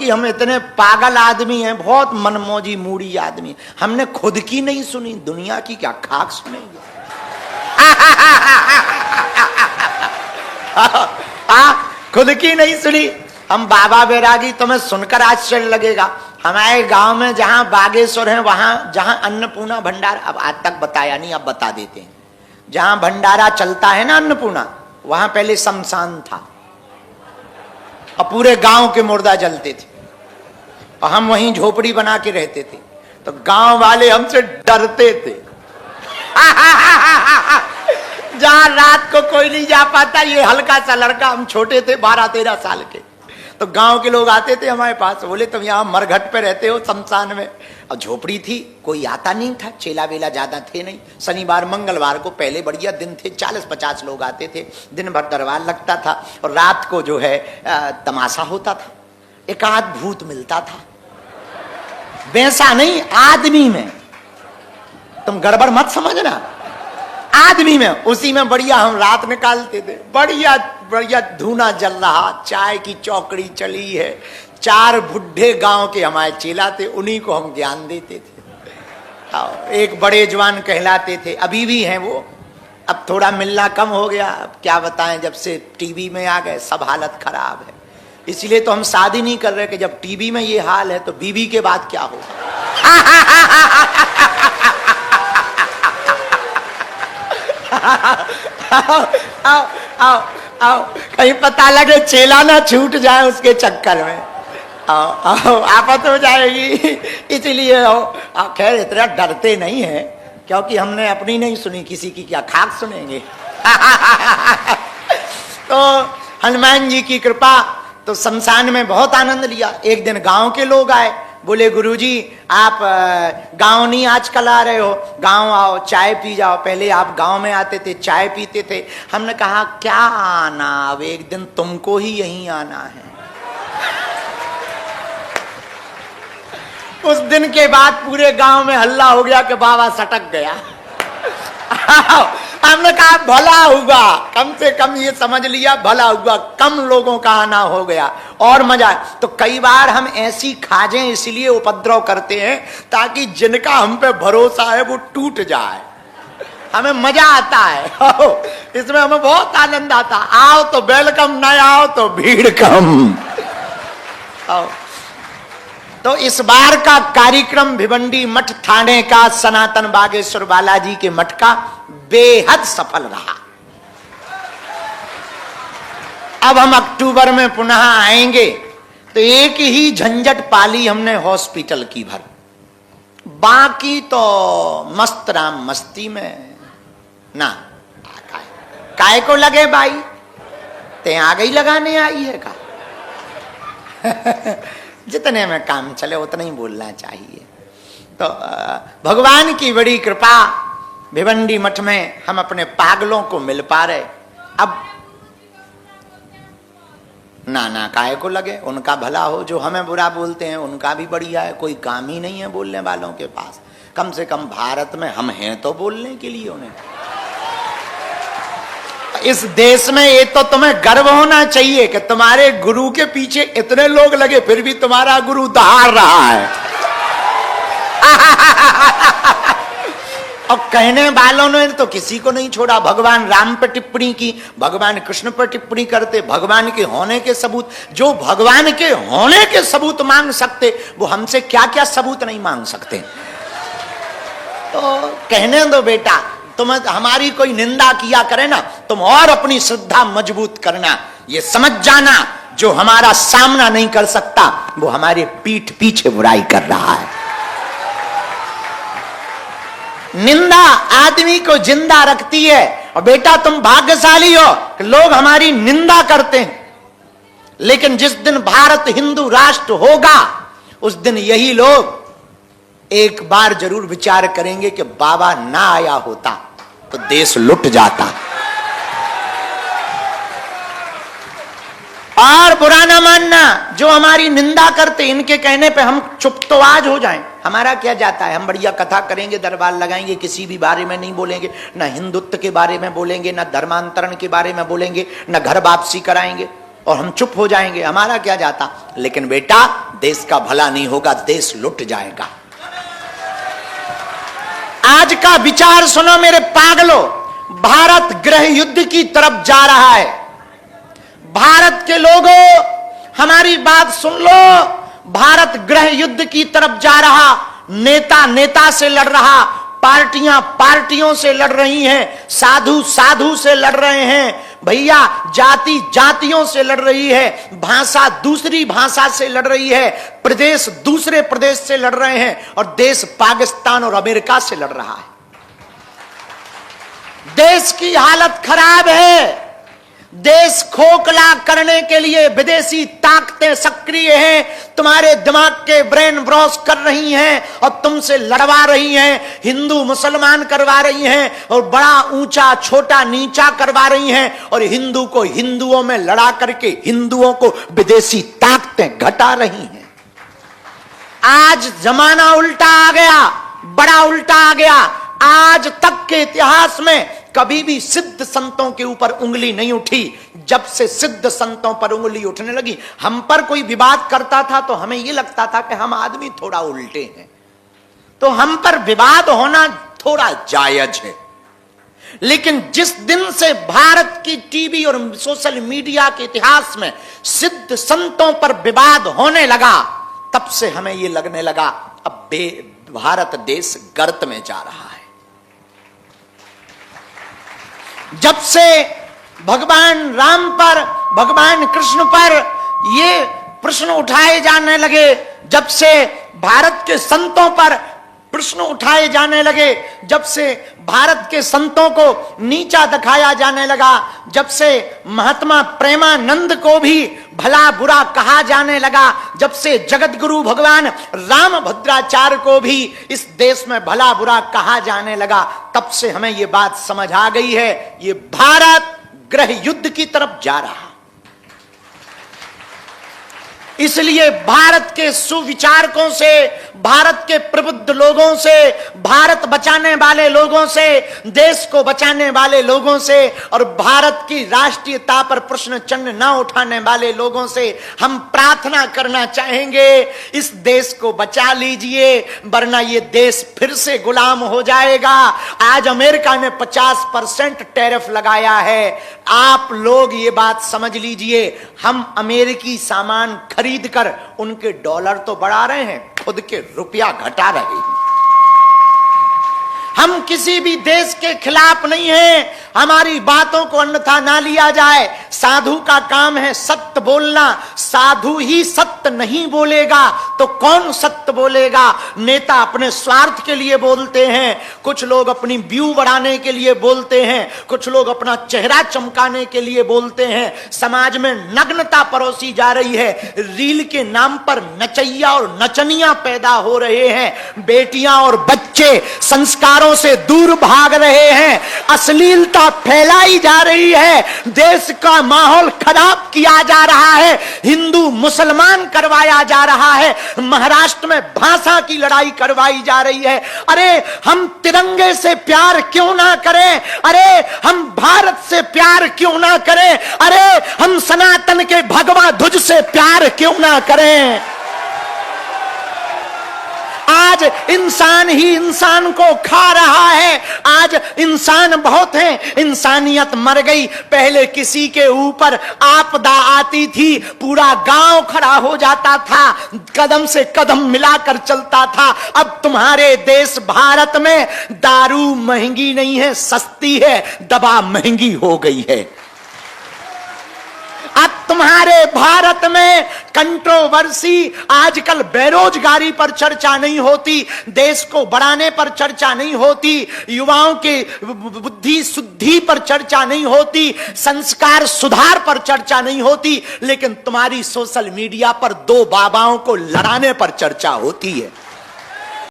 क्योंकि हम इतने पागल आदमी हैं, बहुत मनमौजी मूडी आदमी, हमने खुद की नहीं सुनी, दुनिया की क्या खाक सुनेंगे। खुद की नहीं सुनी हम। बाबा बैरागी, तुम्हें सुनकर आश्चर्य लगेगा, हमारे गांव में जहां बागेश्वर है, वहां जहां अन्नपूर्णा भंडारा, अब आज तक बताया नहीं, अब बता देते हैं, जहां भंडारा चलता है ना अन्नपूर्णा, वहां पहले शमशान था और पूरे गांव के मुर्दा जलते थे और हम वहीं झोपड़ी बना के रहते थे, तो गांव वाले हमसे डरते थे। जहां रात को कोई नहीं जा पाता, ये हल्का सा लड़का, हम छोटे थे 12-13 साल के, तो गांव के लोग आते थे हमारे पास, बोले तुम यहाँ मरघट पे रहते हो शमशान में। और झोपड़ी थी, कोई आता नहीं था, चेला वेला ज्यादा थे नहीं, शनिवार मंगलवार को पहले बढ़िया दिन थे, 40-50 लोग आते थे, दिन भर दरबार लगता था और रात को जो है तमाशा होता था, एक आध भूत मिलता था, वैसा नहीं आदमी में, तुम गड़बड़ मत समझना, आदमी में, उसी में बढ़िया हम रात निकालते थे, बढ़िया बढ़िया धूना जल रहा, चाय की चौकड़ी चली है, 4 बुढ़े गांव के हमारे चेला थे, उन्हीं को हम ज्ञान देते थे। एक बड़े जवान कहलाते थे, अभी भी हैं वो, अब थोड़ा मिलना कम हो गया, अब क्या बताएं, जब से टीवी में आ गए सब हालत खराब है, इसलिए तो हम शादी नहीं कर रहे कि जब टीवी में ये हाल है तो बीवी के बाद क्या हो। आओ आओ आओ, कहीं पता लगे चेला ना छूट जाए उसके चक्कर में, आओ आओ, आफत हो जाएगी, इसलिए आओ। खैर इतना डरते नहीं है, क्योंकि हमने अपनी नहीं सुनी, किसी की क्या खाक सुनेंगे। तो हनुमान जी की कृपा, तो शमशान में बहुत आनंद लिया। एक दिन गांव के लोग आए, बोले गुरुजी आप गांव नहीं आजकल आ रहे हो, गांव आओ चाय पी जाओ, पहले आप गांव में आते थे चाय पीते थे। हमने कहा क्या आना, अब एक दिन तुमको ही यहीं आना है। उस दिन के बाद पूरे गांव में हल्ला हो गया कि बाबा सटक गया। हमने कहा भला हुआ, कम से कम ये समझ लिया भला हुआ, कम लोगों का आना हो गया और मजा। तो कई बार हम ऐसी खाजें इसलिए उपद्रव करते हैं ताकि जिनका हम पे भरोसा है वो टूट जाए, हमें मजा आता है, इसमें हमें बहुत आनंद आता। आओ तो वेलकम, न आओ तो भीड़ कम। तो इस बार का कार्यक्रम भिवंडी मठ थाने का सनातन बागेश्वर बालाजी के मठ का बेहद सफल रहा। अब हम अक्टूबर में पुनः आएंगे, तो एक ही झंझट पाली हमने हॉस्पिटल की भर, बाकी तो मस्त राम मस्ती में ना। काय को लगे भाई, ते आ गई लगाने आई है का। जितने में काम चले उतना ही बोलना चाहिए। तो भगवान की बड़ी कृपा, भिवंडी मठ में हम अपने पागलों को मिल पा रहे। अब नाना काय को लगे, उनका भला हो, जो हमें बुरा बोलते हैं उनका भी बढ़िया है, कोई काम ही नहीं है बोलने वालों के पास। कम से कम भारत में हम हैं तो बोलने के लिए उन्हें। इस देश में ये तो तुम्हें गर्व होना चाहिए कि तुम्हारे गुरु के पीछे इतने लोग लगे, फिर भी तुम्हारा गुरु दहाड़ रहा है। और कहने वालों ने तो किसी को नहीं छोड़ा। भगवान राम पर टिप्पणी की, भगवान कृष्ण पर टिप्पणी करते, भगवान के होने के सबूत। जो भगवान के होने के सबूत मांग सकते, वो हमसे क्या क्या सबूत नहीं मांग सकते। तो कहने दो बेटा, तुम हमारी कोई निंदा किया करे ना, तुम और अपनी श्रद्धा मजबूत करना। ये समझ जाना, जो हमारा सामना नहीं कर सकता वो हमारे पीठ पीछे बुराई कर रहा है। निंदा आदमी को जिंदा रखती है। और बेटा तुम भाग्यशाली हो कि लोग हमारी निंदा करते हैं, लेकिन जिस दिन भारत हिंदू राष्ट्र होगा उस दिन यही लोग एक बार जरूर विचार करेंगे कि बाबा ना आया होता तो देश लुट जाता। और बुरा ना मानना, जो हमारी निंदा करते, इनके कहने पे हम चुप तो आज हो जाएं, हमारा क्या जाता है। हम बढ़िया कथा करेंगे, दरबार लगाएंगे, किसी भी बारे में नहीं बोलेंगे, ना हिंदुत्व के बारे में बोलेंगे, ना धर्मांतरण के बारे में बोलेंगे, ना घर वापसी कराएंगे। और हम चुप हो जाएंगे, हमारा क्या जाता। लेकिन बेटा, देश का भला नहीं होगा, देश लुट जाएगा। आज का विचार सुनो मेरे पागलों, भारत गृह युद्ध की तरफ जा रहा है। भारत के लोगों, हमारी बात सुन लो, भारत गृह युद्ध की तरफ जा रहा। नेता नेता से लड़ रहा, पार्टियां पार्टियों से लड़ रही हैं, साधु साधु से लड़ रहे हैं भैया, जाति जातियों से लड़ रही है, भाषा दूसरी भाषा से लड़ रही है, प्रदेश दूसरे प्रदेश से लड़ रहे हैं, और देश पाकिस्तान और अमेरिका से लड़ रहा है। देश की हालत खराब है। देश खोखला करने के लिए विदेशी ताकतें सक्रिय हैं, तुम्हारे दिमाग के ब्रेन वॉश कर रही हैं और तुमसे लड़वा रही हैं, हिंदू मुसलमान करवा रही हैं और बड़ा ऊंचा छोटा नीचा करवा रही हैं, और हिंदू को हिंदुओं में लड़ा करके हिंदुओं को विदेशी ताकतें घटा रही हैं। आज जमाना उल्टा आ गया, बड़ा उल्टा आ गया। आज तक के इतिहास में कभी भी सिद्ध संतों के ऊपर उंगली नहीं उठी। जब से सिद्ध संतों पर उंगली उठने लगी, हम पर कोई विवाद करता था तो हमें यह लगता था कि हम आदमी थोड़ा उल्टे हैं, तो हम पर विवाद होना थोड़ा जायज है। लेकिन जिस दिन से भारत की टीवी और सोशल मीडिया के इतिहास में सिद्ध संतों पर विवाद होने लगा, तब से हमें यह लगने लगा अब भारत देश गर्त में जा रहा है। जब से भगवान राम पर, भगवान कृष्ण पर ये प्रश्न उठाए जाने लगे, जब से भारत के संतों पर प्रश्न उठाए जाने लगे, जब से भारत के संतों को नीचा दिखाया जाने लगा, जब से महात्मा प्रेमानंद को भी भला बुरा कहा जाने लगा, जब से जगत गुरु भगवान राम भद्राचार्य को भी इस देश में भला बुरा कहा जाने लगा, तब से हमें यह बात समझ आ गई है, ये भारत गृह युद्ध की तरफ जा रहा। इसलिए भारत के सुविचारकों से, भारत के प्रबुद्ध लोगों से, भारत बचाने वाले लोगों से, देश को बचाने वाले लोगों से और भारत की राष्ट्रीयता पर प्रश्न चिन्ह न उठाने वाले लोगों से हम प्रार्थना करना चाहेंगे, इस देश को बचा लीजिए, वरना ये देश फिर से गुलाम हो जाएगा। आज अमेरिका ने 50% टैरिफ लगाया है। आप लोग ये बात समझ लीजिए, हम अमेरिकी सामान खरीद कर उनके डॉलर तो बढ़ा रहे हैं, खुद के रुपया घटा रहे हैं। हम किसी भी देश के खिलाफ नहीं हैं, हमारी बातों को अन्यथा ना लिया जाए। साधु का काम है सत्य बोलना, साधु ही सत्य नहीं बोलेगा तो कौन सत्य बोलेगा। नेता अपने स्वार्थ के लिए बोलते हैं, कुछ लोग अपनी व्यू बढ़ाने के लिए बोलते हैं, कुछ लोग अपना चेहरा चमकाने के लिए बोलते हैं। समाज में नग्नता परोसी जा रही है, रील के नाम पर नचैया और नचनियां पैदा हो रहे हैं, बेटियां और बच्चे संस्कारों से दूर भाग रहे हैं, अश्लीलता फैलाई जा रही है, देश का माहौल खराब किया जा रहा है, हिंदू मुसलमान करवाया जा रहा है, महाराष्ट्र में भाषा की लड़ाई करवाई जा रही है। अरे हम तिरंगे से प्यार क्यों ना करें, अरे हम भारत से प्यार क्यों ना करें, अरे हम सनातन के भगवा ध्वज से प्यार क्यों ना करें। आज इंसान ही इंसान को खा रहा है, आज इंसान बहुत हैं, इंसानियत मर गई। पहले किसी के ऊपर आपदा आती थी, पूरा गांव खड़ा हो जाता था, कदम से कदम मिलाकर चलता था। अब तुम्हारे देश भारत में दारू महंगी नहीं है, सस्ती है, दवा महंगी हो गई है। अब तुम्हारे भारत में कंट्रोवर्सी, आजकल बेरोजगारी पर चर्चा नहीं होती, देश को बढ़ाने पर चर्चा नहीं होती, युवाओं के बुद्धि शुद्धि पर चर्चा नहीं होती, संस्कार सुधार पर चर्चा नहीं होती, लेकिन तुम्हारी सोशल मीडिया पर दो बाबाओं को लड़ाने पर चर्चा होती है।